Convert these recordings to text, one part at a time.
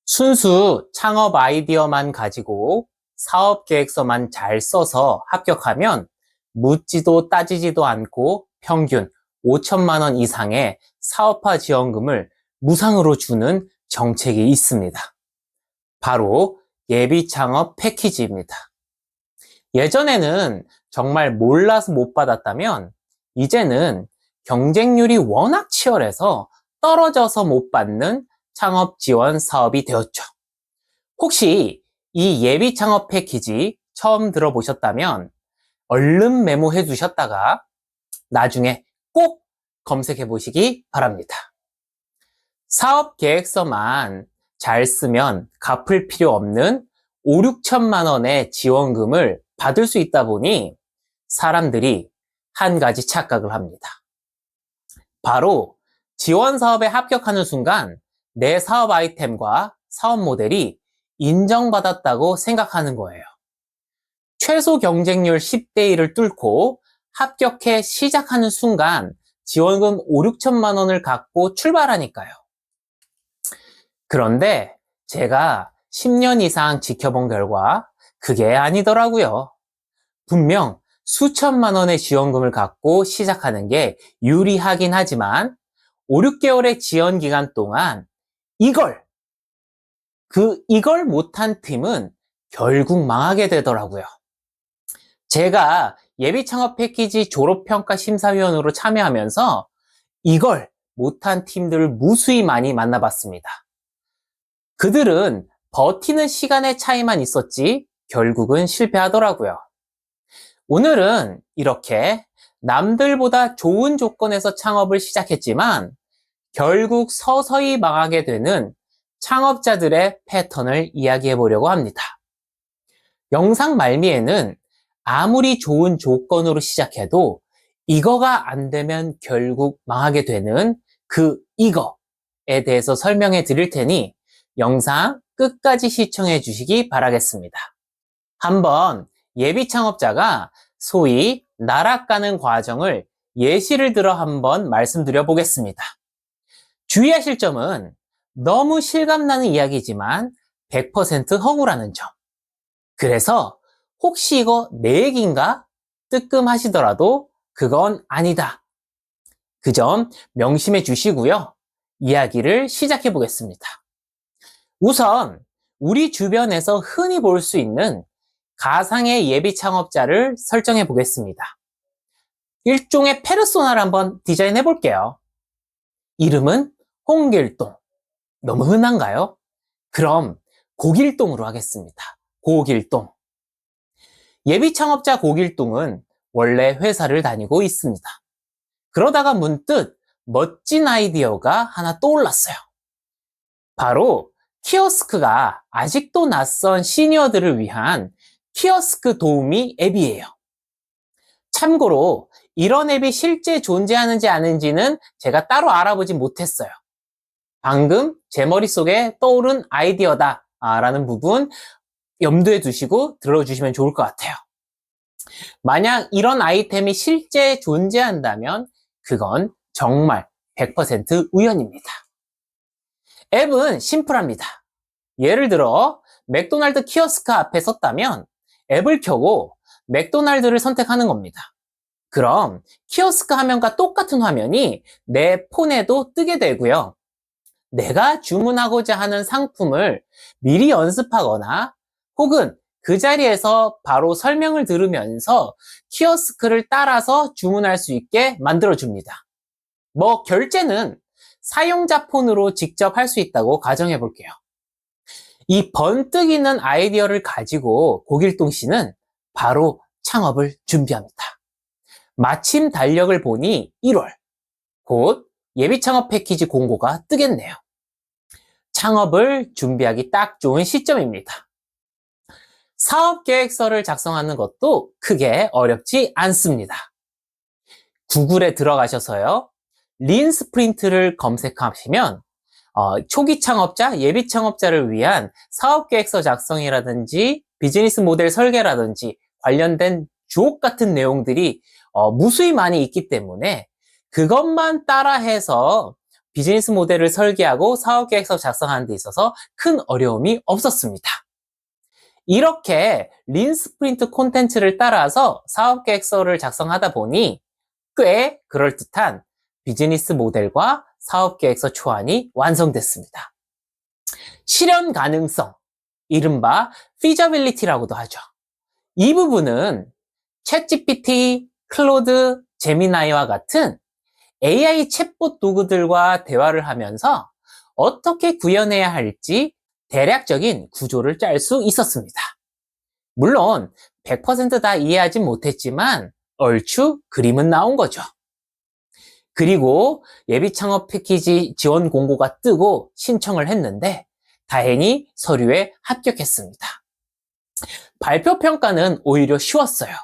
순수 창업 아이디어만 가지고 사업 계획서만 잘 써서 합격하면 묻지도 따지지도 않고 평균 5천만 원 이상의 사업화 지원금을 무상으로 주는 정책이 있습니다. 바로 예비 창업 패키지입니다. 예전에는 정말 몰라서 못 받았다면 이제는 경쟁률이 워낙 치열해서 떨어져서 못 받는 창업 지원 사업이 되었죠. 혹시 이 예비 창업 패키지 처음 들어보셨다면 얼른 메모해 두셨다가 나중에 꼭 검색해 보시기 바랍니다. 사업 계획서만 잘 쓰면 갚을 필요 없는 5, 6천만 원의 지원금을 받을 수 있다 보니 사람들이 한 가지 착각을 합니다. 바로 지원 사업에 합격하는 순간 내 사업 아이템과 사업 모델이 인정받았다고 생각하는 거예요. 최소 경쟁률 10대 1을 뚫고 합격해 시작하는 순간 지원금 5, 6천만 원을 갖고 출발하니까요. 그런데 제가 10년 이상 지켜본 결과 그게 아니더라고요. 분명 수천만 원의 지원금을 갖고 시작하는 게 유리하긴 하지만 5, 6개월의 지원 기간 동안 이걸 못한 팀은 결국 망하게 되더라고요. 제가 예비 창업 패키지 졸업평가 심사위원으로 참여하면서 이걸 못한 팀들을 무수히 많이 만나봤습니다. 그들은 버티는 시간의 차이만 있었지 결국은 실패하더라고요. 오늘은 이렇게 남들보다 좋은 조건에서 창업을 시작했지만 결국 서서히 망하게 되는 창업자들의 패턴을 이야기해 보려고 합니다. 영상 말미에는 아무리 좋은 조건으로 시작해도 이거가 안 되면 결국 망하게 되는 이거에 대해서 설명해 드릴 테니 영상 끝까지 시청해 주시기 바라겠습니다. 한번 예비 창업자가 소위 나락가는 과정을 예시를 들어 한번 말씀드려 보겠습니다. 주의하실 점은 너무 실감나는 이야기지만 100% 허구라는 점. 그래서 혹시 이거 내 얘기인가? 뜨끔하시더라도 그건 아니다. 그 점 명심해 주시고요. 이야기를 시작해 보겠습니다. 우선 우리 주변에서 흔히 볼 수 있는 가상의 예비 창업자를 설정해 보겠습니다. 일종의 페르소나를 한번 디자인해 볼게요. 이름은 홍길동. 너무 흔한가요? 그럼 고길동으로 하겠습니다. 고길동. 예비 창업자 고길동은 원래 회사를 다니고 있습니다. 그러다가 문득 멋진 아이디어가 하나 떠올랐어요. 바로 키오스크가 아직도 낯선 시니어들을 위한 키오스크 도우미 앱이에요. 참고로 이런 앱이 실제 존재하는지 아닌지는 제가 따로 알아보지 못했어요. 방금 제 머릿속에 떠오른 아이디어다 라는 부분 염두에 두시고 들어주시면 좋을 것 같아요. 만약 이런 아이템이 실제 존재한다면 그건 정말 100% 우연입니다. 앱은 심플합니다. 예를 들어 맥도날드 키오스크 앞에 섰다면 앱을 켜고 맥도날드를 선택하는 겁니다. 그럼 키오스크 화면과 똑같은 화면이 내 폰에도 뜨게 되고요. 내가 주문하고자 하는 상품을 미리 연습하거나 혹은 그 자리에서 바로 설명을 들으면서 키오스크를 따라서 주문할 수 있게 만들어줍니다. 결제는 사용자 폰으로 직접 할 수 있다고 가정해 볼게요. 이 번뜩이는 아이디어를 가지고 고길동 씨는 바로 창업을 준비합니다. 마침 달력을 보니 1월, 곧 예비 창업 패키지 공고가 뜨겠네요. 창업을 준비하기 딱 좋은 시점입니다. 사업 계획서를 작성하는 것도 크게 어렵지 않습니다. 구글에 들어가셔서요. 린 스프린트를 검색하시면 초기 창업자, 예비 창업자를 위한 사업 계획서 작성이라든지 비즈니스 모델 설계라든지 관련된 주옥 같은 내용들이 무수히 많이 있기 때문에 그것만 따라해서 비즈니스 모델을 설계하고 사업계획서 작성하는 데 있어서 큰 어려움이 없었습니다. 이렇게 린 스프린트 콘텐츠를 따라서 사업계획서를 작성하다 보니 꽤 그럴듯한 비즈니스 모델과 사업계획서 초안이 완성됐습니다. 실현 가능성, 이른바 feasibility라고도 하죠. 이 부분은 챗GPT, 클로드, 제미나이와 같은 AI 챗봇 도구들과 대화를 하면서 어떻게 구현해야 할지 대략적인 구조를 짤 수 있었습니다. 물론 100%다 이해하진 못했지만 얼추 그림은 나온 거죠. 그리고 예비 창업 패키지 지원 공고가 뜨고 신청을 했는데 다행히 서류에 합격했습니다. 발표 평가는 오히려 쉬웠어요.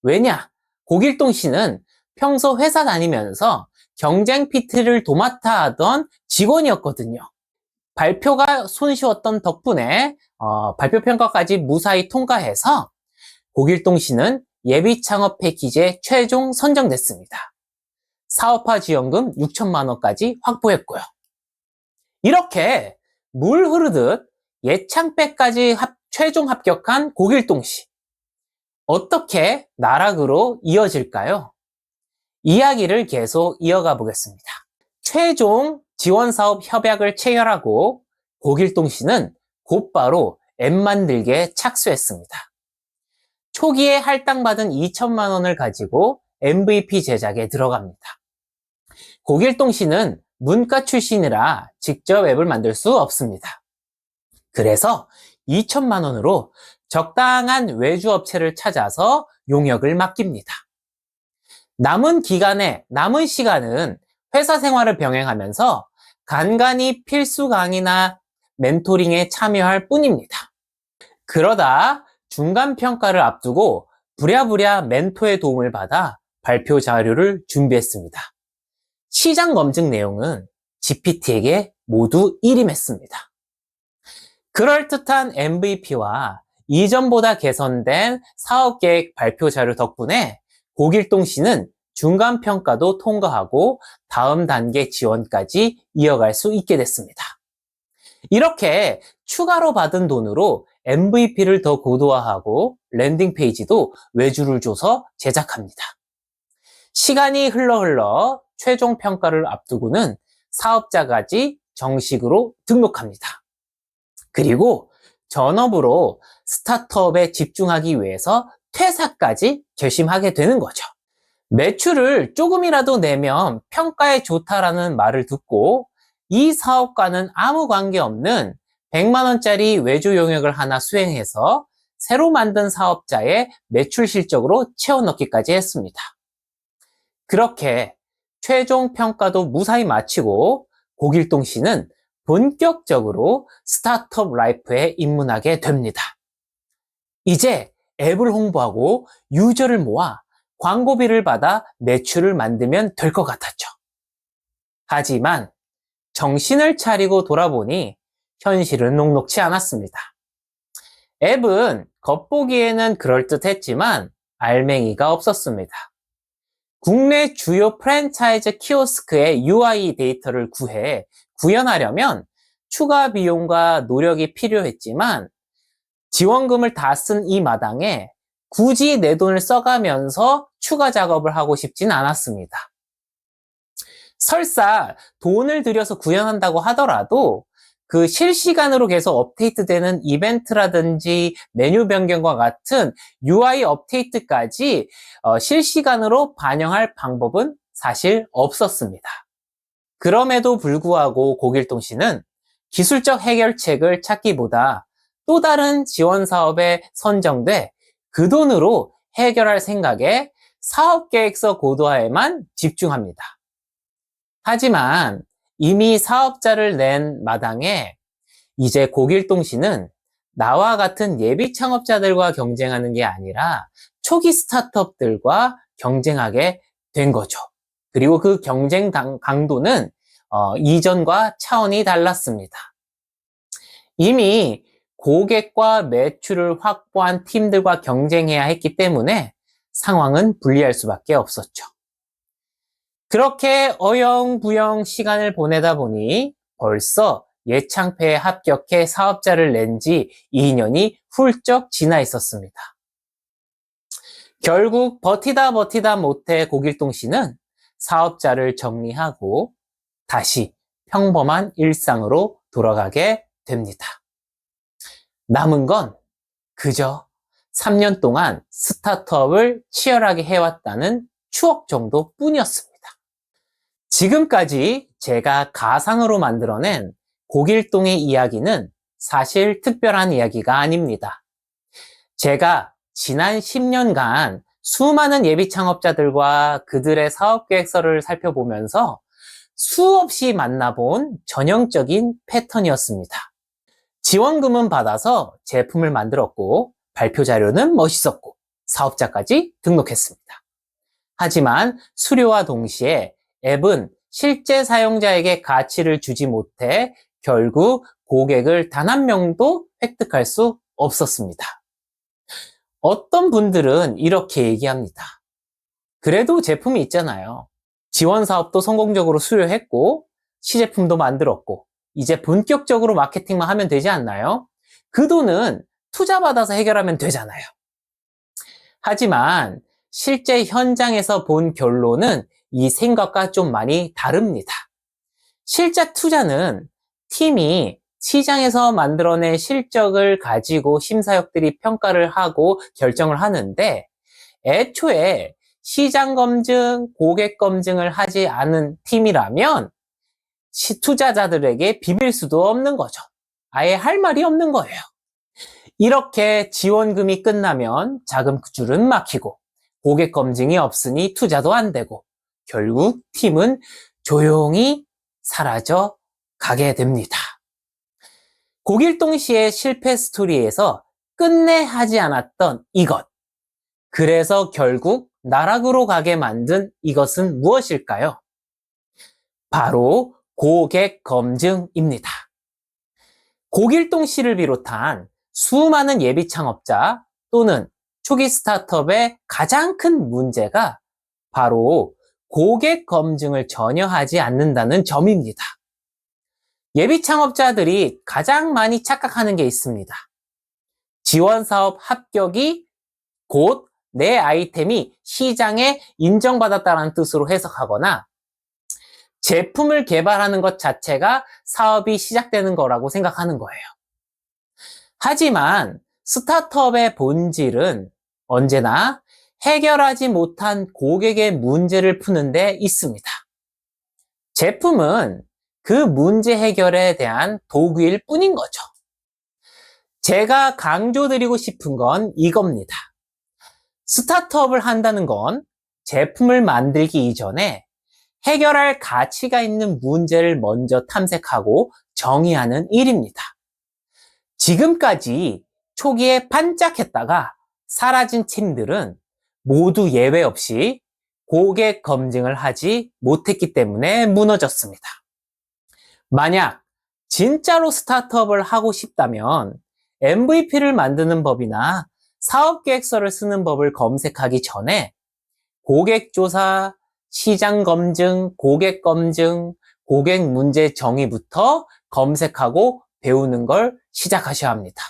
왜냐? 고길동 씨는 평소 회사 다니면서 경쟁 PT를 도맡아 하던 직원이었거든요. 발표가 손쉬웠던 덕분에 발표 평가까지 무사히 통과해서 고길동 씨는 예비 창업 패키지에 최종 선정됐습니다. 사업화 지원금 6천만 원까지 확보했고요. 이렇게 물 흐르듯 예창배까지 최종 합격한 고길동 씨. 어떻게 나락으로 이어질까요? 이야기를 계속 이어가 보겠습니다. 최종 지원사업 협약을 체결하고 고길동 씨는 곧바로 앱 만들기에 착수했습니다. 초기에 할당받은 2천만 원을 가지고 MVP 제작에 들어갑니다. 고길동 씨는 문과 출신이라 직접 앱을 만들 수 없습니다. 그래서 2천만 원으로 적당한 외주 업체를 찾아서 용역을 맡깁니다. 남은 시간은 회사 생활을 병행하면서 간간히 필수 강의나 멘토링에 참여할 뿐입니다. 그러다 중간 평가를 앞두고 부랴부랴 멘토의 도움을 받아 발표 자료를 준비했습니다. 시장 검증 내용은 GPT에게 모두 일임했습니다. 그럴듯한 MVP와 이전보다 개선된 사업계획 발표 자료 덕분에 고길동 씨는 중간 평가도 통과하고 다음 단계 지원까지 이어갈 수 있게 됐습니다. 이렇게 추가로 받은 돈으로 MVP를 더 고도화하고 랜딩 페이지도 외주를 줘서 제작합니다. 시간이 흘러 최종 평가를 앞두고는 사업자까지 정식으로 등록합니다. 그리고 전업으로 스타트업에 집중하기 위해서 퇴사까지 결심하게 되는 거죠. 매출을 조금이라도 내면 평가에 좋다라는 말을 듣고 이 사업과는 아무 관계없는 100만 원짜리 외주 용역을 하나 수행해서 새로 만든 사업자의 매출 실적으로 채워넣기까지 했습니다. 그렇게 최종 평가도 무사히 마치고 고길동 씨는 본격적으로 스타트업 라이프에 입문하게 됩니다. 이제 앱을 홍보하고 유저를 모아 광고비를 받아 매출을 만들면 될 것 같았죠. 하지만 정신을 차리고 돌아보니 현실은 녹록치 않았습니다. 앱은 겉보기에는 그럴듯했지만 알맹이가 없었습니다. 국내 주요 프랜차이즈 키오스크의 UI 데이터를 구현하려면 추가 비용과 노력이 필요했지만 지원금을 다 쓴 이 마당에 굳이 내 돈을 써가면서 추가 작업을 하고 싶진 않았습니다. 설사 돈을 들여서 구현한다고 하더라도 그 실시간으로 계속 업데이트되는 이벤트라든지 메뉴 변경과 같은 UI 업데이트까지 실시간으로 반영할 방법은 사실 없었습니다. 그럼에도 불구하고 고길동 씨는 기술적 해결책을 찾기보다 또 다른 지원 사업에 선정돼 그 돈으로 해결할 생각에 사업계획서 고도화에만 집중합니다. 하지만 이미 사업자를 낸 마당에 이제 고길동 씨는 나와 같은 예비 창업자들과 경쟁하는 게 아니라 초기 스타트업들과 경쟁하게 된 거죠. 그리고 그 경쟁 강도는 이전과 차원이 달랐습니다. 이미 고객과 매출을 확보한 팀들과 경쟁해야 했기 때문에 상황은 불리할 수밖에 없었죠. 그렇게 어영부영 시간을 보내다 보니 벌써 예창패에 합격해 사업자를 낸 지 2년이 훌쩍 지나 있었습니다. 결국 버티다 못해 고길동 씨는 사업자를 정리하고 다시 평범한 일상으로 돌아가게 됩니다. 남은 건 그저 3년 동안 스타트업을 치열하게 해왔다는 추억 정도뿐이었습니다. 지금까지 제가 가상으로 만들어낸 고길동의 이야기는 사실 특별한 이야기가 아닙니다. 제가 지난 10년간 수많은 예비 창업자들과 그들의 사업 계획서를 살펴보면서 수없이 만나본 전형적인 패턴이었습니다. 지원금은 받아서 제품을 만들었고 발표 자료는 멋있었고 사업자까지 등록했습니다. 하지만 수료와 동시에 앱은 실제 사용자에게 가치를 주지 못해 결국 고객을 단 한 명도 획득할 수 없었습니다. 어떤 분들은 이렇게 얘기합니다. 그래도 제품이 있잖아요. 지원 사업도 성공적으로 수료했고 시제품도 만들었고 이제 본격적으로 마케팅만 하면 되지 않나요? 그 돈은 투자 받아서 해결하면 되잖아요. 하지만 실제 현장에서 본 결론은 이 생각과 좀 많이 다릅니다. 실제 투자는 팀이 시장에서 만들어낸 실적을 가지고 심사역들이 평가를 하고 결정을 하는데 애초에 시장 검증, 고객 검증을 하지 않은 팀이라면 투자자들에게 비빌 수도 없는 거죠. 아예 할 말이 없는 거예요. 이렇게 지원금이 끝나면 자금줄은 막히고 고객 검증이 없으니 투자도 안 되고 결국 팀은 조용히 사라져 가게 됩니다. 고길동 씨의 실패 스토리에서 끝내 하지 않았던 이것. 그래서 결국 나락으로 가게 만든 이것은 무엇일까요? 바로 고객 검증입니다. 고길동 씨를 비롯한 수많은 예비 창업자 또는 초기 스타트업의 가장 큰 문제가 바로 고객 검증을 전혀 하지 않는다는 점입니다. 예비 창업자들이 가장 많이 착각하는 게 있습니다. 지원 사업 합격이 곧 내 아이템이 시장에 인정받았다는 뜻으로 해석하거나 제품을 개발하는 것 자체가 사업이 시작되는 거라고 생각하는 거예요. 하지만 스타트업의 본질은 언제나 해결하지 못한 고객의 문제를 푸는 데 있습니다. 제품은 그 문제 해결에 대한 도구일 뿐인 거죠. 제가 강조드리고 싶은 건 이겁니다. 스타트업을 한다는 건 제품을 만들기 이전에 해결할 가치가 있는 문제를 먼저 탐색하고 정의하는 일입니다. 지금까지 초기에 반짝했다가 사라진 팀들은 모두 예외 없이 고객 검증을 하지 못했기 때문에 무너졌습니다. 만약 진짜로 스타트업을 하고 싶다면 MVP를 만드는 법이나 사업계획서를 쓰는 법을 검색하기 전에 고객조사, 시장검증, 고객검증, 고객 문제 정의부터 검색하고 배우는 걸 시작하셔야 합니다.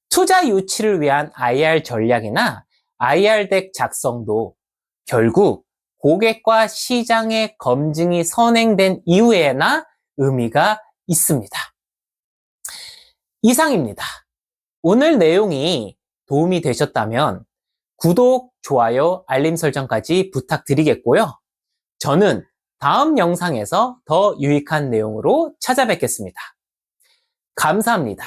투자 유치를 위한 IR 전략이나 IR 덱 작성도 결국 고객과 시장의 검증이 선행된 이후에나 의미가 있습니다. 이상입니다. 오늘 내용이 도움이 되셨다면 구독, 좋아요, 알림 설정까지 부탁드리겠고요. 저는 다음 영상에서 더 유익한 내용으로 찾아뵙겠습니다. 감사합니다.